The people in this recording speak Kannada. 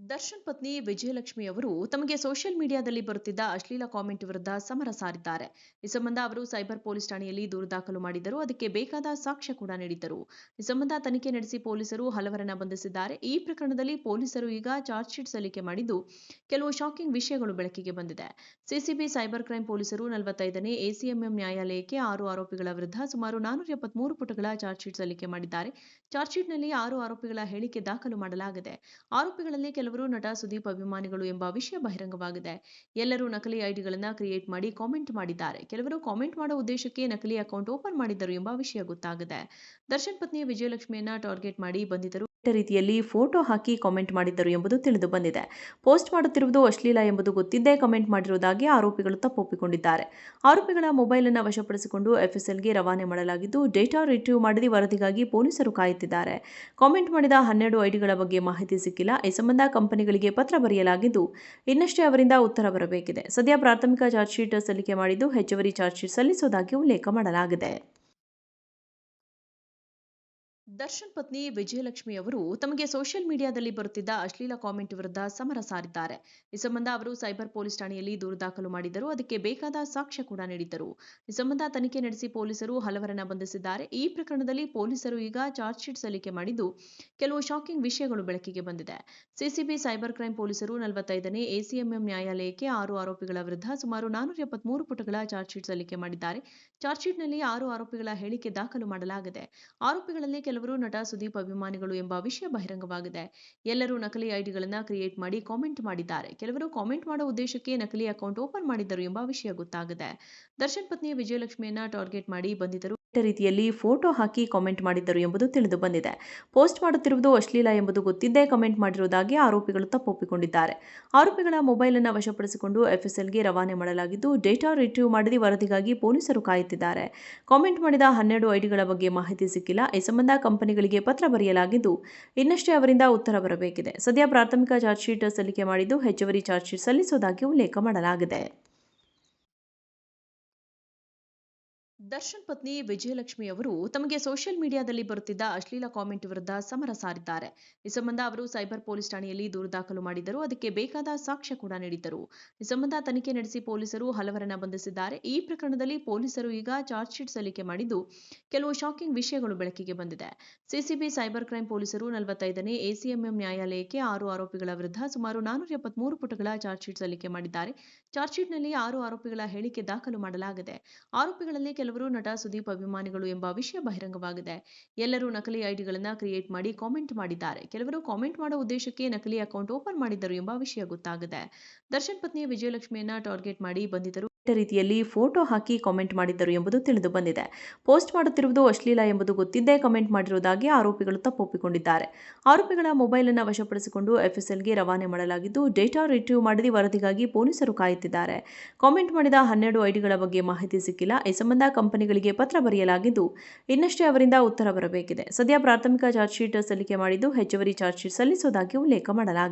ದರ್ಶನ್ ಪತ್ನಿ ವಿಜಯಲಕ್ಷ್ಮಿ ಅವರು ತಮಗೆ ಸೋಷಿಯಲ್ ಮೀಡಿಯಾದಲ್ಲಿ ಬರುತ್ತಿದ್ದ ಅಶ್ಲೀಲ ಕಾಮೆಂಟ್ ವಿರುದ್ಧ ಸಮರ ಸಾರಿದ್ದಾರೆ. ಈ ಸಂಬಂಧ ಅವರು ಸೈಬರ್ ಪೊಲೀಸ್ ಠಾಣೆಯಲ್ಲಿ ದೂರು ದಾಖಲು ಮಾಡಿದ್ದರು. ಅದಕ್ಕೆ ಬೇಕಾದ ಸಾಕ್ಷ್ಯ ಕೂಡ ನೀಡಿದ್ದರು. ಈ ಸಂಬಂಧ ತನಿಖೆ ನಡೆಸಿ ಪೊಲೀಸರು ಹಲವರನ್ನ ಬಂಧಿಸಿದ್ದಾರೆ. ಈ ಪ್ರಕರಣದಲ್ಲಿ ಪೊಲೀಸರು ಈಗ ಚಾರ್ಜ್ ಶೀಟ್ ಸಲ್ಲಿಕೆ ಮಾಡಿದ್ದು, ಕೆಲವು ಶಾಕಿಂಗ್ ವಿಷಯಗಳು ಬೆಳಕಿಗೆ ಬಂದಿದೆ. ಸಿಸಿಬಿ ಸೈಬರ್ ಕ್ರೈಂ ಪೊಲೀಸರು 45ನೇ ಎಸಿಎಂಎಂ ನ್ಯಾಯಾಲಯಕ್ಕೆ 6 ಆರೋಪಿಗಳ ವಿರುದ್ಧ ಸುಮಾರು 473 ಪುಟಗಳ ಚಾರ್ಜ್ ಶೀಟ್ ಸಲ್ಲಿಕೆ ಮಾಡಿದ್ದಾರೆ. ಚಾರ್ಜ್ ಶೀಟ್ನಲ್ಲಿ 6 ಆರೋಪಿಗಳ ಹೇಳಿಕೆ ದಾಖಲು ಮಾಡಲಾಗಿದೆ. ಆರೋಪಿಗಳಲ್ಲಿ ಕೆಲವರು ನಟ ಸುದೀಪ್ ಅಭಿಮಾನಿಗಳು ಎಂಬ ವಿಷಯ ಬಹಿರಂಗವಾಗಿದೆ. ಎಲ್ಲರೂ ನಕಲಿ ಐಡಿಗಳನ್ನು ಕ್ರಿಯೇಟ್ ಮಾಡಿ ಕಾಮೆಂಟ್ ಮಾಡಿದ್ದಾರೆ. ಕೆಲವರು ಕಾಮೆಂಟ್ ಮಾಡೋ ಉದ್ದೇಶಕ್ಕೆ ನಕಲಿ ಅಕೌಂಟ್ ಓಪನ್ ಮಾಡಿದ್ದರು ಎಂಬ ವಿಷಯ ಗೊತ್ತಾಗಿದೆ. ದರ್ಶನ್ ಪತ್ನಿ ವಿಜಯಲಕ್ಷ್ಮಿಯನ್ನ ಟಾರ್ಗೆಟ್ ಮಾಡಿ ಬಂಧಿತರು ರೀತಿಯಲ್ಲಿ ಫೋಟೋ ಹಾಕಿ ಕಾಮೆಂಟ್ ಮಾಡಿದ್ದರು ಎಂಬುದು ತಿಳಿದು ಬಂದಿದೆ. ಪೋಸ್ಟ್ ಮಾಡುತ್ತಿರುವುದು ಅಶ್ಲೀಲ ಎಂಬುದು ಗೊತ್ತಿದ್ದೇ ಕಮೆಂಟ್ ಮಾಡಿರುವುದಾಗಿ ಆರೋಪಿಗಳು ತಪ್ಪೊಪ್ಪಿಕೊಂಡಿದ್ದಾರೆ. ಆರೋಪಿಗಳ ಮೊಬೈಲ್ ಅನ್ನು ವಶಪಡಿಸಿಕೊಂಡು ಎಫ್ಎಸ್ಎಲ್ಗೆ ರವಾನೆ ಮಾಡಲಾಗಿದ್ದು, ಡೇಟಾ ರಿಟ್ರೀವ್ ಮಾಡಿದ ವರದಿಗಾಗಿ ಪೊಲೀಸರು ಕಾಯುತ್ತಿದ್ದಾರೆ. ಕಾಮೆಂಟ್ ಮಾಡಿದ 12 ಐಡಿಗಳ ಬಗ್ಗೆ ಮಾಹಿತಿ ಸಿಕ್ಕಿಲ್ಲ. ಈ ಸಂಬಂಧ ಕಂಪನಿಗಳಿಗೆ ಪತ್ರ ಬರೆಯಲಾಗಿದ್ದು, ಇನ್ನಷ್ಟೇ ಅವರಿಂದ ಉತ್ತರ ಬರಬೇಕಿದೆ. ಸದ್ಯ ಪ್ರಾಥಮಿಕ ಚಾರ್ಜ್ ಶೀಟ್ ಸಲ್ಲಿಕೆ ಮಾಡಿದ್ದು, ಹೆಚ್ಚುವರಿ ಚಾರ್ಜ್ ಶೀಟ್ ಸಲ್ಲಿಸುವುದಾಗಿ ಉಲ್ಲೇಖ ಮಾಡಲಾಗಿದೆ. ದರ್ಶನ್ ಪತ್ನಿ ವಿಜಯಲಕ್ಷ್ಮಿ ಅವರು ತಮಗೆ ಸೋಷಿಯಲ್ ಮೀಡಿಯಾದಲ್ಲಿ ಬರುತ್ತಿದ್ದ ಅಶ್ಲೀಲ ಕಾಮೆಂಟ್ ವಿರುದ್ಧ ಸಮರ ಸಾರಿದ್ದಾರೆ. ಈ ಸಂಬಂಧ ಅವರು ಸೈಬರ್ ಪೊಲೀಸ್ ಠಾಣೆಯಲ್ಲಿ ದೂರು ದಾಖಲು ಮಾಡಿದ್ದರು. ಅದಕ್ಕೆ ಬೇಕಾದ ಸಾಕ್ಷ್ಯ ಕೂಡ ನೀಡಿದ್ದರು. ಈ ಸಂಬಂಧ ತನಿಖೆ ನಡೆಸಿ ಪೊಲೀಸರು ಹಲವರನ್ನ ಬಂಧಿಸಿದ್ದಾರೆ. ಈ ಪ್ರಕರಣದಲ್ಲಿ ಪೊಲೀಸರು ಈಗ ಚಾರ್ಜ್ ಶೀಟ್ ಸಲ್ಲಿಕೆ ಮಾಡಿದ್ದು, ಕೆಲವು ಶಾಕಿಂಗ್ ವಿಷಯಗಳು ಬೆಳಕಿಗೆ ಬಂದಿದೆ. ಸಿಸಿಬಿ ಸೈಬರ್ ಕ್ರೈಂ ಪೊಲೀಸರು 45ನೇ ಎಸಿಎಂಎಂ ನ್ಯಾಯಾಲಯಕ್ಕೆ 6 ಆರೋಪಿಗಳ ವಿರುದ್ಧ ಸುಮಾರು 473 ಪುಟಗಳ ಚಾರ್ಜ್ ಶೀಟ್ ಸಲ್ಲಿಕೆ ಮಾಡಿದ್ದಾರೆ. ಚಾರ್ಜ್ ಶೀಟ್ನಲ್ಲಿ 6 ಆರೋಪಿಗಳ ಹೇಳಿಕೆ ದಾಖಲು ಮಾಡಲಾಗಿದೆ. ಆರೋಪಿಗಳಲ್ಲಿ ಕೆಲವರು ನಟ ಸುದೀಪ್ ಅಭಿಮಾನಿಗಳು ಎಂಬ ವಿಷಯ ಬಹಿರಂಗವಾಗಿದೆ. ಎಲ್ಲರೂ ನಕಲಿ ಐಡಿಗಳನ್ನು ಕ್ರಿಯೇಟ್ ಮಾಡಿ ಕಾಮೆಂಟ್ ಮಾಡಿದ್ದಾರೆ. ಕೆಲವರು ಕಾಮೆಂಟ್ ಮಾಡೋ ಉದ್ದೇಶಕ್ಕೆ ನಕಲಿ ಅಕೌಂಟ್ ಓಪನ್ ಮಾಡಿದ್ದರು ಎಂಬ ವಿಷಯ ಗೊತ್ತಾಗಿದೆ. ದರ್ಶನ್ ಪತ್ನಿ ವಿಜಯಲಕ್ಷ್ಮಿಯನ್ನ ಟಾರ್ಗೆಟ್ ಮಾಡಿ ಬಂಧಿತರು ರೀತಿಯಲ್ಲಿ ಫೋಟೋ ಹಾಕಿ ಕಾಮೆಂಟ್ ಮಾಡಿದ್ದರು ಎಂಬುದು ತಿಳಿದು ಬಂದಿದೆ. ಪೋಸ್ಟ್ ಮಾಡುತ್ತಿರುವುದು ಅಶ್ಲೀಲ ಎಂಬುದು ಗೊತ್ತಿದ್ದೇ ಕಮೆಂಟ್ ಮಾಡಿರುವುದಾಗಿ ಆರೋಪಿಗಳು ತಪ್ಪೊಪ್ಪಿಕೊಂಡಿದ್ದಾರೆ. ಆರೋಪಿಗಳ ಮೊಬೈಲ್ ಅನ್ನು ವಶಪಡಿಸಿಕೊಂಡು ಎಫ್ಎಸ್ಎಲ್ಗೆ ರವಾನೆ ಮಾಡಲಾಗಿದ್ದು, ಡೇಟಾ ರಿಟ್ರೀವ್ ಮಾಡಿದ ವರದಿಗಾಗಿ ಪೊಲೀಸರು ಕಾಯುತ್ತಿದ್ದಾರೆ. ಕಾಮೆಂಟ್ ಮಾಡಿದ 12 ಐಡಿಗಳ ಬಗ್ಗೆ ಮಾಹಿತಿ ಸಿಕ್ಕಿಲ್ಲ. ಈ ಸಂಬಂಧ ಕಂಪನಿಗಳಿಗೆ ಪತ್ರ ಬರೆಯಲಾಗಿದ್ದು, ಇನ್ನಷ್ಟೇ ಅವರಿಂದ ಉತ್ತರ ಬರಬೇಕಿದೆ. ಸದ್ಯ ಪ್ರಾಥಮಿಕ ಚಾರ್ಜ್ ಶೀಟ್ ಸಲ್ಲಿಕೆ ಮಾಡಿದ್ದು, ಹೆಚ್ಚುವರಿ ಚಾರ್ಜ್ ಶೀಟ್ ಸಲ್ಲಿಸುವುದಾಗಿ ಉಲ್ಲೇಖ ಮಾಡಲಾಗಿದೆ. ದರ್ಶನ್ ಪತ್ನಿ ವಿಜಯಲಕ್ಷ್ಮಿ ಅವರು ತಮಗೆ ಸೋಷಿಯಲ್ ಮೀಡಿಯಾದಲ್ಲಿ ಬರುತ್ತಿದ್ದ ಅಶ್ಲೀಲ ಕಾಮೆಂಟ್ ವಿರುದ್ಧ ಸಮರ ಸಾರಿದ್ದಾರೆ. ಈ ಸಂಬಂಧ ಅವರು ಸೈಬರ್ ಪೊಲೀಸ್ ಠಾಣೆಯಲ್ಲಿ ದೂರು ದಾಖಲು ಮಾಡಿದ್ದರು. ಅದಕ್ಕೆ ಬೇಕಾದ ಸಾಕ್ಷ್ಯ ಕೂಡ ನೀಡಿದ್ದರು. ಈ ಸಂಬಂಧ ತನಿಖೆ ನಡೆಸಿ ಪೊಲೀಸರು ಹಲವರನ್ನ ಬಂಧಿಸಿದ್ದಾರೆ. ಈ ಪ್ರಕರಣದಲ್ಲಿ ಪೊಲೀಸರು ಈಗ ಚಾರ್ಜ್ ಶೀಟ್ ಸಲ್ಲಿಕೆ ಮಾಡಿದ್ದು, ಕೆಲವು ಶಾಕಿಂಗ್ ವಿಷಯಗಳು ಬೆಳಕಿಗೆ ಬಂದಿದೆ. ಸಿಸಿಬಿ ಸೈಬರ್ ಕ್ರೈಂ ಪೊಲೀಸರು 45ನೇ ಎಸಿಎಂಎಂ ನ್ಯಾಯಾಲಯಕ್ಕೆ 6 ಆರೋಪಿಗಳ ವಿರುದ್ಧ ಸುಮಾರು 473 ಪುಟಗಳ ಚಾರ್ಜ್ ಶೀಟ್ ಸಲ್ಲಿಕೆ ಮಾಡಿದ್ದಾರೆ. ಚಾರ್ಜ್ ಶೀಟ್ನಲ್ಲಿ 6 ಆರೋಪಿಗಳ ಹೇಳಿಕೆ ದಾಖಲು ಮಾಡಲಾಗಿದೆ. ಆರೋಪಿಗಳಲ್ಲಿ ಕೆಲವರು ನಟ ಸುದೀಪ್ ಅಭಿಮಾನಿಗಳು ಎಂಬ ವಿಷಯ ಬಹಿರಂಗವಾಗಿದೆ. ಎಲ್ಲರೂ ನಕಲಿ ಐಡಿಗಳನ್ನು ಕ್ರಿಯೇಟ್ ಮಾಡಿ ಕಾಮೆಂಟ್ ಮಾಡಿದ್ದಾರೆ. ಕೆಲವರು ಕಾಮೆಂಟ್ ಮಾಡೋ ಉದ್ದೇಶಕ್ಕೆ ನಕಲಿ ಅಕೌಂಟ್ ಓಪನ್ ಮಾಡಿದ್ದರು ಎಂಬ ವಿಷಯ ಗೊತ್ತಾಗಿದೆ. ದರ್ಶನ್ ಪತ್ನಿ ವಿಜಯಲಕ್ಷ್ಮಿಯನ್ನ ಟಾರ್ಗೆಟ್ ಮಾಡಿ ಬಂಧಿತರು ರೀತಿಯಲ್ಲಿ ಫೋಟೋ ಹಾಕಿ ಕಾಮೆಂಟ್ ಮಾಡಿದ್ದರು ಎಂಬುದು ತಿಳಿದು ಬಂದಿದೆ. ಪೋಸ್ಟ್ ಮಾಡುತ್ತಿರುವುದು ಅಶ್ಲೀಲ ಎಂಬುದು ಗೊತ್ತಿದ್ದೇ ಕಮೆಂಟ್ ಮಾಡಿರುವುದಾಗಿ ಆರೋಪಿಗಳು ತಪ್ಪೊಪ್ಪಿಕೊಂಡಿದ್ದಾರೆ. ಆರೋಪಿಗಳ ಮೊಬೈಲ್ ಅನ್ನು ವಶಪಡಿಸಿಕೊಂಡು ಎಫ್ಎಸ್ಎಲ್ಗೆ ರವಾನೆ ಮಾಡಲಾಗಿದ್ದು, ಡೇಟಾ ರಿಟ್ರೀವ್ ಮಾಡಿದ ವರದಿಗಾಗಿ ಪೊಲೀಸರು ಕಾಯುತ್ತಿದ್ದಾರೆ. ಕಾಮೆಂಟ್ ಮಾಡಿದ 12 ಐಡಿಗಳ ಬಗ್ಗೆ ಮಾಹಿತಿ ಸಿಕ್ಕಿಲ್ಲ. ಈ ಸಂಬಂಧ ಕಂಪನಿಗಳಿಗೆ ಪತ್ರ ಬರೆಯಲಾಗಿದ್ದು, ಇನ್ನಷ್ಟೇ ಅವರಿಂದ ಉತ್ತರ ಬರಬೇಕಿದೆ. ಸದ್ಯ ಪ್ರಾಥಮಿಕ ಚಾರ್ಜ್ ಶೀಟ್ ಸಲ್ಲಿಕೆ ಮಾಡಿದ್ದು, ಹೆಚ್ಚುವರಿ ಚಾರ್ಜ್ ಶೀಟ್ ಸಲ್ಲಿಸುವುದಾಗಿ ಉಲ್ಲೇಖ ಮಾಡಲಾಗಿದೆ.